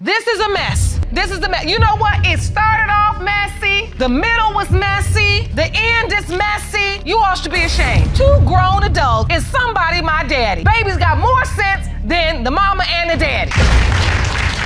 This is a mess. This is the mess. You know what? It started off messy. The middle was messy. The end is messy. You all should be ashamed. 2 grown adults and somebody my daddy. Baby's got more sense than the mama and the daddy.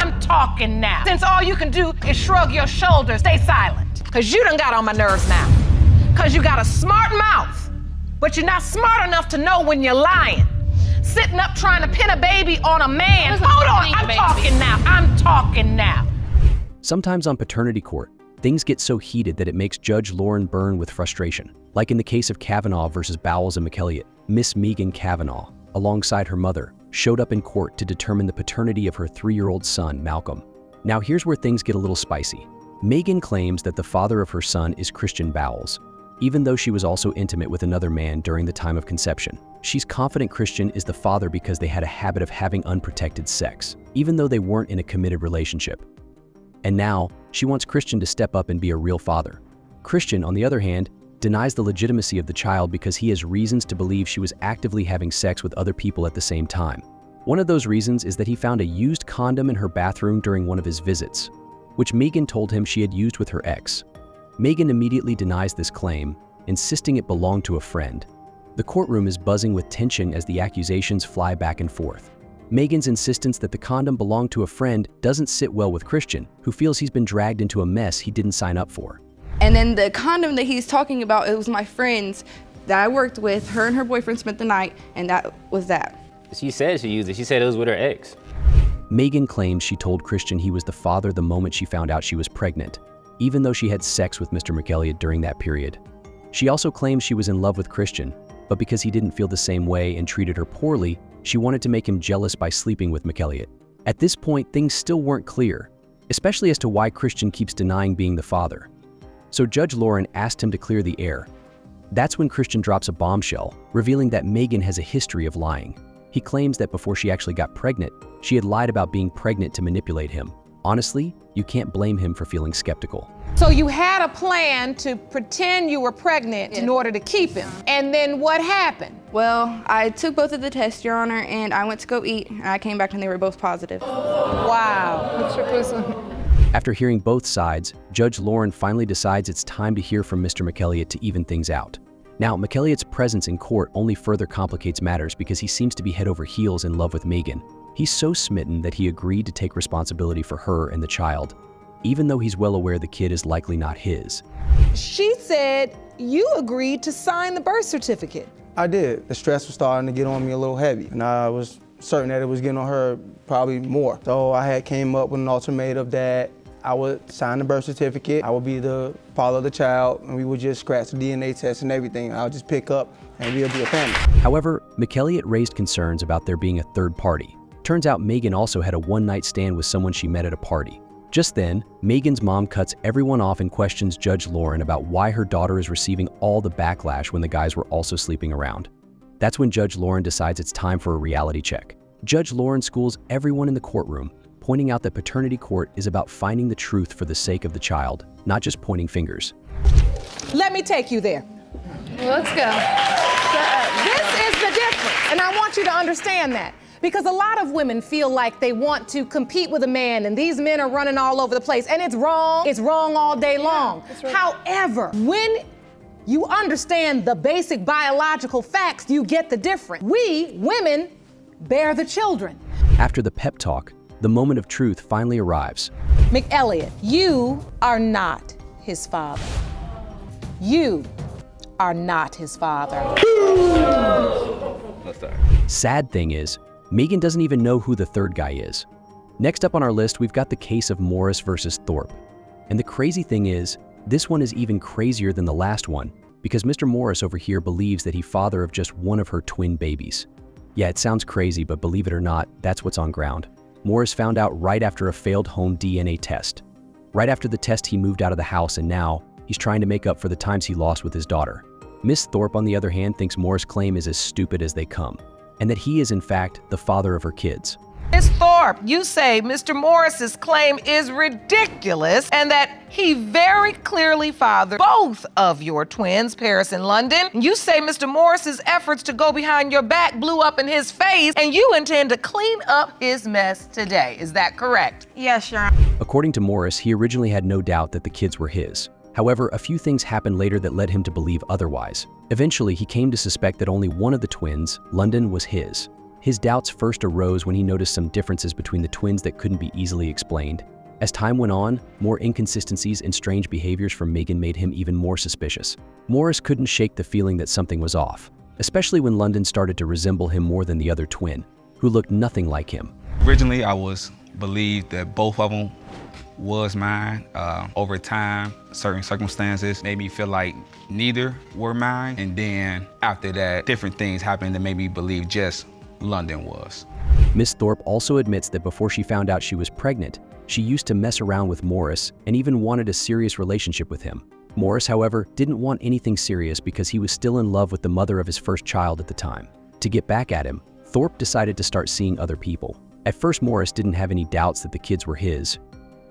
I'm talking now. Since all you can do is shrug your shoulders, stay silent. Cause you done got on my nerves now. Cause you got a smart mouth, but you're not smart enough to know when you're lying. Sitting up trying to pin a baby on a man. Hold on, I'm talking now. I'm talking now. Sometimes on paternity court, things get so heated that it makes Judge Lauren burn with frustration. Like in the case of Kavanaugh versus Bowles and McElliott, Miss Megan Kavanaugh, alongside her mother, showed up in court to determine the paternity of her 3-year-old son, Malcolm. Now here's where things get a little spicy. Megan claims that the father of her son is Christian Bowles, even though she was also intimate with another man during the time of conception. She's confident Christian is the father because they had a habit of having unprotected sex, even though they weren't in a committed relationship. And now, she wants Christian to step up and be a real father. Christian, on the other hand, denies the legitimacy of the child because he has reasons to believe she was actively having sex with other people at the same time. One of those reasons is that he found a used condom in her bathroom during one of his visits, which Megan told him she had used with her ex. Megan immediately denies this claim, insisting it belonged to a friend. The courtroom is buzzing with tension as the accusations fly back and forth. Megan's insistence that the condom belonged to a friend doesn't sit well with Christian, who feels he's been dragged into a mess he didn't sign up for. And then the condom that he's talking about, it was my friend's that I worked with. Her and her boyfriend spent the night, and that was that. She said she used it. She said it was with her ex. Megan claims she told Christian he was the father the moment she found out she was pregnant, even though she had sex with Mr. McElliott during that period. She also claims she was in love with Christian, but because he didn't feel the same way and treated her poorly, she wanted to make him jealous by sleeping with McElliott. At this point, things still weren't clear, especially as to why Christian keeps denying being the father. So Judge Lauren asked him to clear the air. That's when Christian drops a bombshell, revealing that Megan has a history of lying. He claims that before she actually got pregnant, she had lied about being pregnant to manipulate him. Honestly, you can't blame him for feeling skeptical. So you had a plan to pretend you were pregnant in order to keep him. And then what happened? Well, I took both of the tests, Your Honor, and I went to go eat, and I came back and they were both positive. Wow. After hearing both sides, Judge Lauren finally decides it's time to hear from Mr. McElliott to even things out. Now, McElliott's presence in court only further complicates matters because he seems to be head over heels in love with Megan. He's so smitten that he agreed to take responsibility for her and the child, even though he's well aware the kid is likely not his. She said you agreed to sign the birth certificate. I did. The stress was starting to get on me a little heavy, and I was certain that it was getting on her probably more. So I had came up with an ultimatum that I would sign the birth certificate, I would be the father of the child, and we would just scratch the DNA test and everything. I would just pick up and we'll be a family. However, McElliott raised concerns about there being a third party. Turns out Megan also had a one-night stand with someone she met at a party. Just then, Megan's mom cuts everyone off and questions Judge Lauren about why her daughter is receiving all the backlash when the guys were also sleeping around. That's when Judge Lauren decides it's time for a reality check. Judge Lauren schools everyone in the courtroom, pointing out that paternity court is about finding the truth for the sake of the child, not just pointing fingers. Let me take you there. Let's go. This is the difference, and I want you to understand that. Because a lot of women feel like they want to compete with a man, and these men are running all over the place, and it's wrong all day long. Right. However, when you understand the basic biological facts, you get the difference. We, women, bear the children. After the pep talk, the moment of truth finally arrives. McElliott, you are not his father. You are not his father. Sad thing is, Megan doesn't even know who the third guy is. Next up on our list, we've got the case of Morris versus Thorpe. And the crazy thing is, this one is even crazier than the last one, because Mr. Morris over here believes that he's father of just one of her twin babies. Yeah, it sounds crazy, but believe it or not, that's what's on ground. Morris found out right after a failed home DNA test. Right after the test, he moved out of the house, and now he's trying to make up for the times he lost with his daughter. Miss Thorpe, on the other hand, thinks Morris' claim is as stupid as they come, and that he is in fact the father of her kids. Ms. Thorpe, you say Mr. Morris's claim is ridiculous and that he very clearly fathered both of your twins, Paris and London. You say Mr. Morris's efforts to go behind your back blew up in his face and you intend to clean up his mess today. Is that correct? Yes, Your Honor. According to Morris, he originally had no doubt that the kids were his. However, a few things happened later that led him to believe otherwise. Eventually, he came to suspect that only one of the twins, London, was his. His doubts first arose when he noticed some differences between the twins that couldn't be easily explained. As time went on, more inconsistencies and strange behaviors from Megan made him even more suspicious. Morris couldn't shake the feeling that something was off, especially when London started to resemble him more than the other twin, who looked nothing like him. Originally, I believed that both of them was mine. Over time, certain circumstances made me feel like neither were mine. And then after that, different things happened that made me believe just London was. Miss Thorpe also admits that before she found out she was pregnant, she used to mess around with Morris and even wanted a serious relationship with him. Morris, however, didn't want anything serious because he was still in love with the mother of his first child at the time. To get back at him, Thorpe decided to start seeing other people. At first, Morris didn't have any doubts that the kids were his,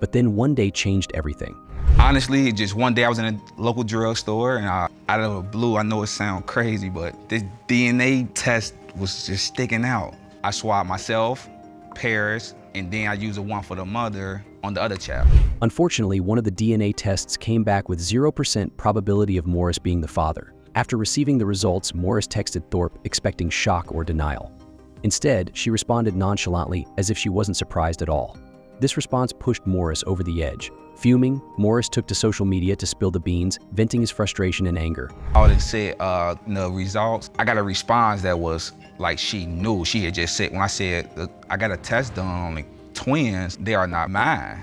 but then one day changed everything. Honestly, just one day I was in a local drugstore and out of the blue, I know it sounds crazy, but this DNA test was just sticking out. I swabbed myself, Paris, and then I used the one for the mother on the other child. Unfortunately, one of the DNA tests came back with 0% probability of Morris being the father. After receiving the results, Morris texted Thorpe expecting shock or denial. Instead, she responded nonchalantly as if she wasn't surprised at all. This response pushed Morris over the edge. Fuming, Morris took to social media to spill the beans, venting his frustration and anger. I would have said the results. I got a response that was like she knew. She had just said, when I said, I got a test done on the twins, they are not mine.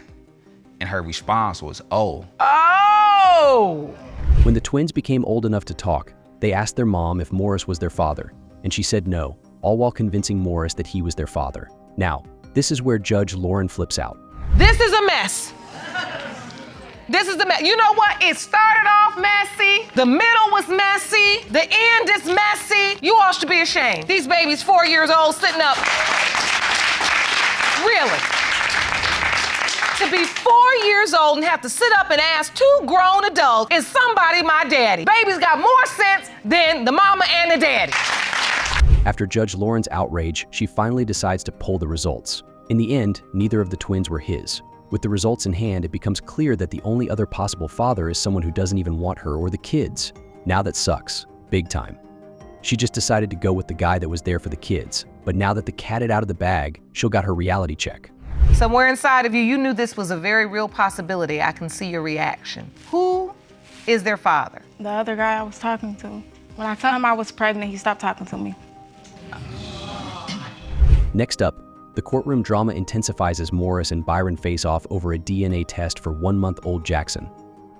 And her response was, oh. Oh! When the twins became old enough to talk, they asked their mom if Morris was their father, and she said no, all while convincing Morris that he was their father. Now, this is where Judge Lauren flips out. This is a mess. This is the mess. You know what? It started off messy. The middle was messy. The end is messy. You all should be ashamed. These babies 4 years old sitting up. Really? To be 4 years old and have to sit up and ask two grown adults, is somebody my daddy? Babies got more sense than the mama and the daddy. After Judge Lauren's outrage, she finally decides to pull the results. In the end, neither of the twins were his. With the results in hand, it becomes clear that the only other possible father is someone who doesn't even want her or the kids. Now that sucks, big time. She just decided to go with the guy that was there for the kids. But now that the cat is out of the bag, she'll got her reality check. Somewhere inside of you, you knew this was a very real possibility. I can see your reaction. Who is their father? The other guy I was talking to. When I told him I was pregnant, he stopped talking to me. Next up, the courtroom drama intensifies as Morris and Byron face off over a DNA test for 1-month-old Jackson.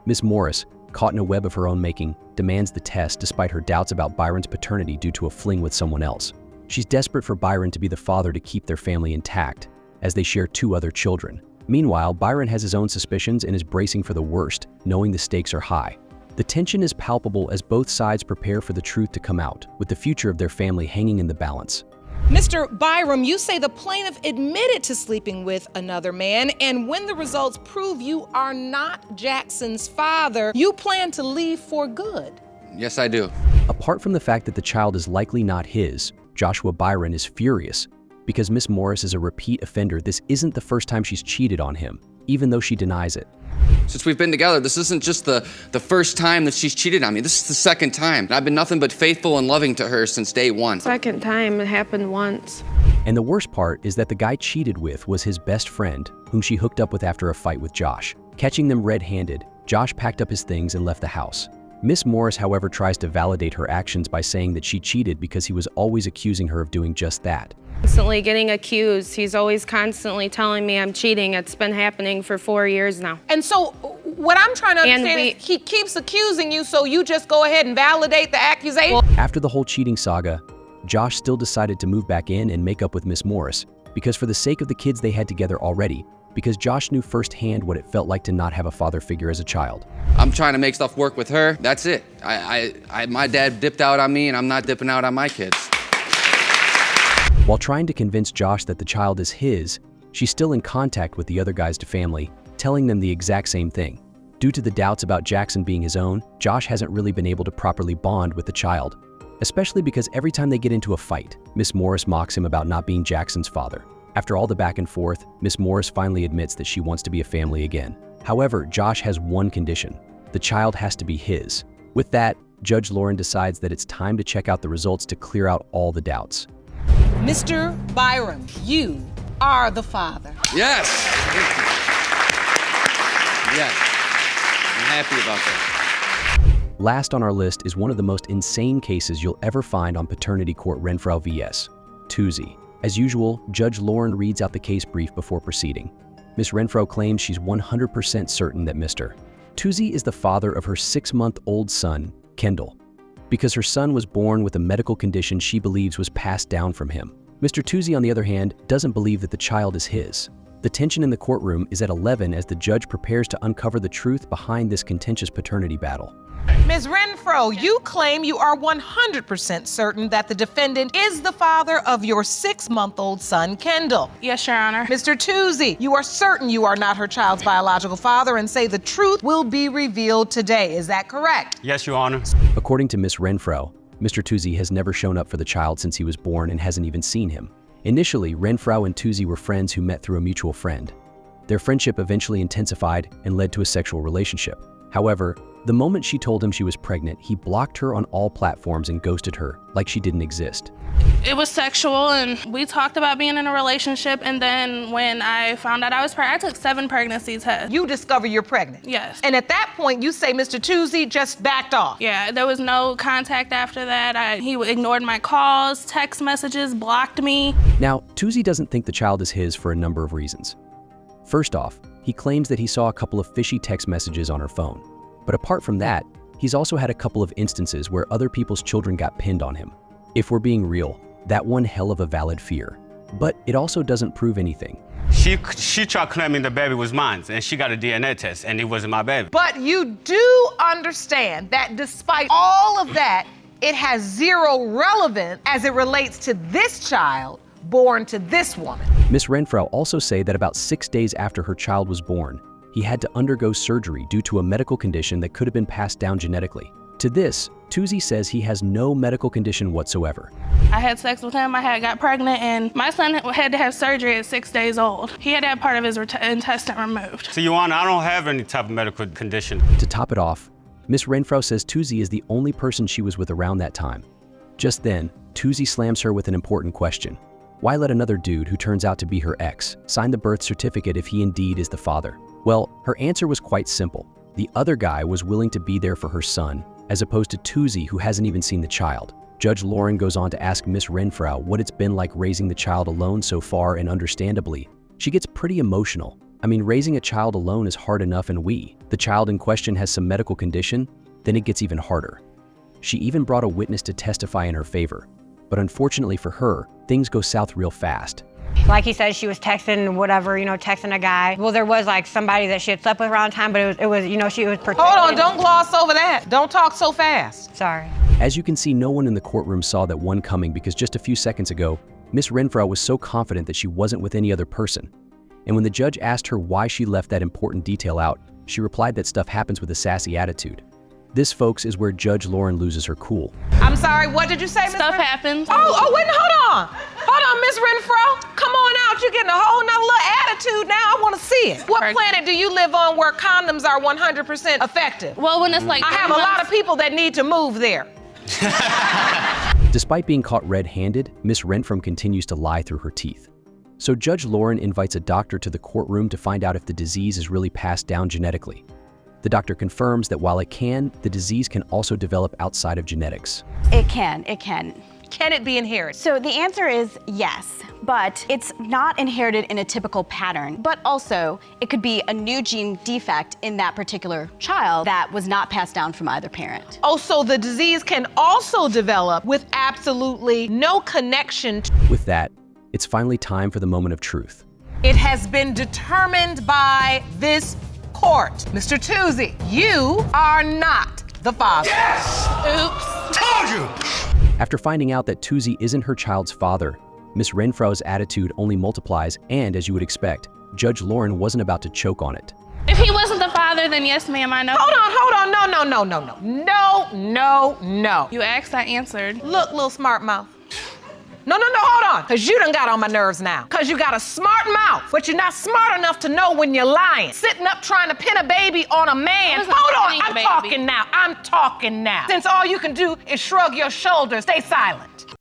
Miss Morris, caught in a web of her own making, demands the test despite her doubts about Byron's paternity due to a fling with someone else. She's desperate for Byron to be the father to keep their family intact, as they share 2 other children. Meanwhile, Byron has his own suspicions and is bracing for the worst, knowing the stakes are high. The tension is palpable as both sides prepare for the truth to come out, with the future of their family hanging in the balance. Mr. Byram, you say the plaintiff admitted to sleeping with another man, and when the results prove you are not Jackson's father, you plan to leave for good. Yes, I do. Apart from the fact that the child is likely not his, Joshua Byron is furious. Because Miss Morris is a repeat offender, this isn't the first time she's cheated on him, even though she denies it. Since we've been together, this isn't just the first time that she's cheated on me. This is the second time. And I've been nothing but faithful and loving to her since day one. Second time, it happened once. And the worst part is that the guy cheated with was his best friend, whom she hooked up with after a fight with Josh. Catching them red-handed, Josh packed up his things and left the house. Miss Morris, however, tries to validate her actions by saying that she cheated because he was always accusing her of doing just that. Constantly getting accused. He's always constantly telling me I'm cheating. It's been happening for 4 years now. And so what I'm trying to understand is he keeps accusing you, so you just go ahead and validate the accusation? After the whole cheating saga, Josh still decided to move back in and make up with Miss Morris, because for the sake of the kids they had together already, because Josh knew firsthand what it felt like to not have a father figure as a child. I'm trying to make stuff work with her. That's it. My dad dipped out on me, and I'm not dipping out on my kids. While trying to convince Josh that the child is his, she's still in contact with the other guy's family, telling them the exact same thing. Due to the doubts about Jackson being his own, Josh hasn't really been able to properly bond with the child, especially because every time they get into a fight, Miss Morris mocks him about not being Jackson's father. After all the back and forth, Miss Morris finally admits that she wants to be a family again. However, Josh has one condition: the child has to be his. With that, Judge Lauren decides that it's time to check out the results to clear out all the doubts. Mr. Byram, you are the father. Yes. Yes. I'm happy about that. Last on our list is one of the most insane cases you'll ever find on Paternity Court Renfro vs. Toosie. As usual, Judge Lauren reads out the case brief before proceeding. Miss Renfro claims she's 100% certain that Mr. Toosie is the father of her 6-month-old son, Kendall, because her son was born with a medical condition she believes was passed down from him. Mr. Toosie, on the other hand, doesn't believe that the child is his. The tension in the courtroom is at 11 as the judge prepares to uncover the truth behind this contentious paternity battle. Ms. Renfro, you claim you are 100% certain that the defendant is the father of your 6-month-old son, Kendall. Yes, Your Honor. Mr. Toosie, you are certain you are not her child's biological father and say the truth will be revealed today. Is that correct? Yes, Your Honor. According to Miss Renfro, Mr. Toosie has never shown up for the child since he was born and hasn't even seen him. Initially, Renfro and Toosie were friends who met through a mutual friend. Their friendship eventually intensified and led to a sexual relationship. However, the moment she told him she was pregnant, he blocked her on all platforms and ghosted her like she didn't exist. It was sexual, and we talked about being in a relationship, and then when I found out I was pregnant, I took 7 pregnancy tests. You discover you're pregnant? Yes. And at that point, you say Mr. Toosie just backed off? Yeah, there was no contact after that. He ignored my calls, text messages, blocked me. Now, Toosie doesn't think the child is his for a number of reasons. First off, he claims that he saw a couple of fishy text messages on her phone. But apart from that, he's also had a couple of instances where other people's children got pinned on him. If we're being real, that one hell of a valid fear. But it also doesn't prove anything. She tried claiming the baby was mine, and she got a DNA test, and it wasn't my baby. But you do understand that despite all of that, it has zero relevance as it relates to this child born to this woman. Miss Renfro also say that about 6 days after her child was born, he had to undergo surgery due to a medical condition that could have been passed down genetically. To this, Toosie says he has no medical condition whatsoever. I had sex with him, I got pregnant, and my son had to have surgery at 6 days old. He had to have part of his intestine removed. So, Your Honor, I don't have any type of medical condition. To top it off, Miss Renfro says Toosie is the only person she was with around that time. Just then, Toosie slams her with an important question. Why let another dude who turns out to be her ex sign the birth certificate if he indeed is the father? Well, her answer was quite simple. The other guy was willing to be there for her son, as opposed to Toosie, who hasn't even seen the child. Judge Lauren goes on to ask Miss Renfro what it's been like raising the child alone so far, and understandably, she gets pretty emotional. I mean, raising a child alone is hard enough, and the child in question has some medical condition, then it gets even harder. She even brought a witness to testify in her favor. But unfortunately for her, things go south real fast. Like he said, she was texting whatever, texting a guy. Well, there was like somebody that she had slept with around time, but it was she was protected. Hold on, don't gloss over that. Don't talk so fast. Sorry. As you can see, no one in the courtroom saw that one coming because just a few seconds ago, Miss Renfro was so confident that she wasn't with any other person. And when the judge asked her why she left that important detail out, she replied that stuff happens with a sassy attitude. This, folks, is where Judge Lauren loses her cool. I'm sorry, what did you say, Ms. Stuff happens. Wait, hold on. Hold on, Miss Renfro. Come on out, you're getting a whole nother little attitude now. I want to see it. What planet do you live on where condoms are 100% effective? Well, when it's like I have a lot of people that need to move there. Despite being caught red-handed, Miss Renfro continues to lie through her teeth. So Judge Lauren invites a doctor to the courtroom to find out if the disease is really passed down genetically. The doctor confirms that while it can, the disease can also develop outside of genetics. It can. Can it be inherited? So the answer is yes, but it's not inherited in a typical pattern. But also, it could be a new gene defect in that particular child that was not passed down from either parent. Oh, so the disease can also develop with absolutely no connection. With that, it's finally time for the moment of truth. It has been determined by this court. Mr. Toosie, you are not the father. Yes! Oops. Told you! After finding out that Toosie isn't her child's father, Miss Renfro's attitude only multiplies, and as you would expect, Judge Lauren wasn't about to choke on it. If he wasn't the father, then yes, ma'am, I know. Hold on, no. You asked, I answered. Look, little smart mouth. No, hold on, because you done got on my nerves now. Because you got a smart mouth, but you're not smart enough to know when you're lying. Sitting up trying to pin a baby on a man. Hold on, I'm talking now. Since all you can do is shrug your shoulders, stay silent.